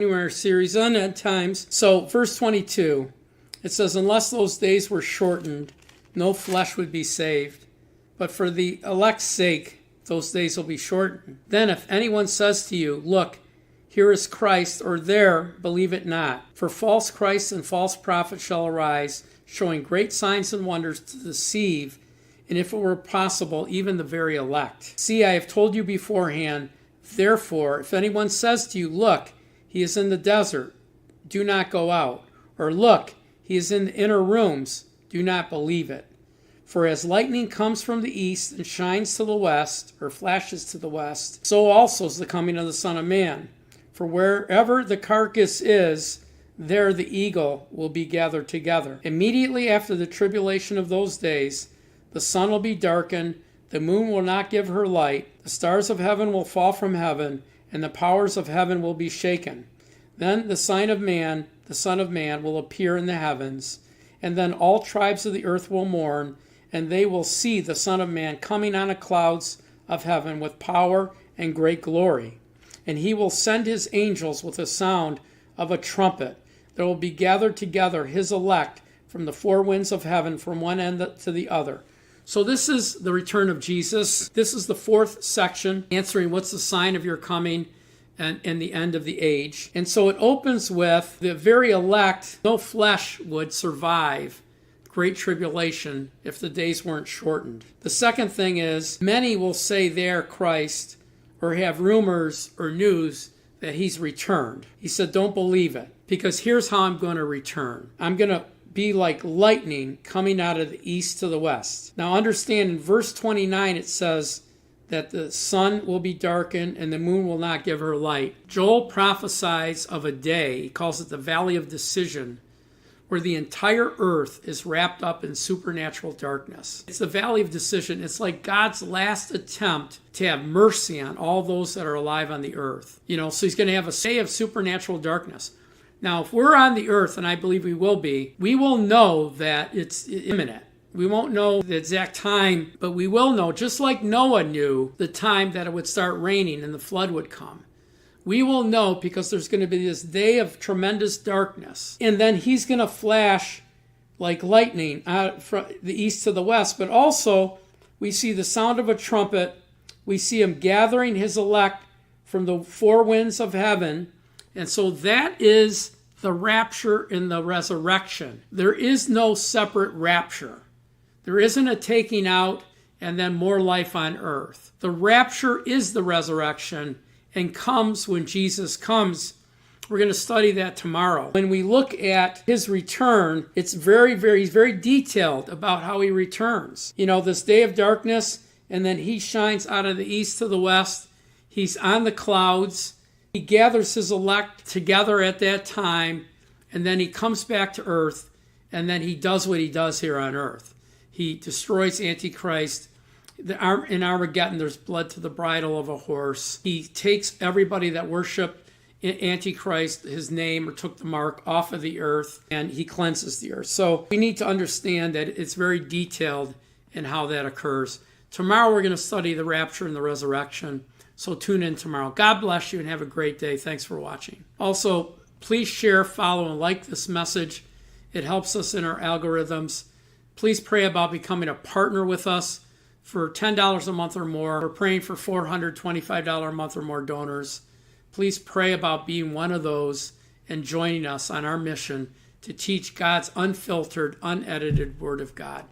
Our series on end times. So verse 22, it says, unless those days were shortened, no flesh would be saved. But for the elect's sake, those days will be shortened. Then if anyone says to you, look, here is Christ, or there, believe it not. For false Christs and false prophets shall arise, showing great signs and wonders to deceive, and if it were possible, even the very elect. See, I have told you beforehand. Therefore, if anyone says to you, look, he is in the desert, do not go out. Or look, he is in the inner rooms, do not believe it. For as lightning comes from the east and shines to the west, or flashes to the west, so also is the coming of the Son of Man. For wherever the carcass is, there the eagle will be gathered together. Immediately after the tribulation of those days, the sun will be darkened, the moon will not give her light, the stars of heaven will fall from heaven, and the powers of heaven will be shaken. Then the sign of man, the Son of Man, will appear in the heavens, and then all tribes of the earth will mourn, and they will see the Son of Man coming on the clouds of heaven with power and great glory. And he will send his angels with a sound of a trumpet. There will be gathered together his elect from the four winds of heaven, from one end to the other. So this is the return of Jesus. This is the fourth section, answering what's the sign of your coming and the end of the age. And so it opens with the very elect. No flesh would survive great tribulation if the days weren't shortened. The second thing is, many will say they're Christ, or have rumors or news that he's returned. He said, don't believe it, because here's how I'm going to return. I'm going to be like lightning coming out of the east to the west. Now understand, in verse 29 it says that the sun will be darkened and the moon will not give her light. Joel prophesies of a day, he calls it the Valley of Decision, where the entire earth is wrapped up in supernatural darkness. It's the Valley of Decision. It's like God's last attempt to have mercy on all those that are alive on the earth. So he's going to have a day of supernatural darkness. Now, if we're on the earth, and I believe we will be, we will know that it's imminent. We won't know the exact time, but we will know, just like Noah knew the time that it would start raining and the flood would come. We will know because there's going to be this day of tremendous darkness. And then he's going to flash like lightning out from the east to the west. But also, we see the sound of a trumpet. We see him gathering his elect from the four winds of heaven. And so that is the rapture and the resurrection. There is no separate rapture. There isn't a taking out and then more life on earth. The rapture is the resurrection and comes when Jesus comes. We're going to study that tomorrow. When we look at his return, it's he's very detailed about how he returns. This day of darkness, and then he shines out of the east to the west. He's on the clouds. He gathers his elect together at that time, and then he comes back to earth, and then he does what he does here on earth. He destroys Antichrist. In Armageddon, there's blood to the bridle of a horse. He takes everybody that worshiped Antichrist, his name, or took the mark off of the earth, and he cleanses the earth. So we need to understand that it's very detailed in how that occurs. Tomorrow we're going to study the rapture and the resurrection. So tune in tomorrow. God bless you and have a great day. Thanks for watching. Also, please share, follow, and like this message. It helps us in our algorithms. Please pray about becoming a partner with us for $10 a month or more. We're praying for $425 a month or more donors. Please pray about being one of those and joining us on our mission to teach God's unfiltered, unedited Word of God.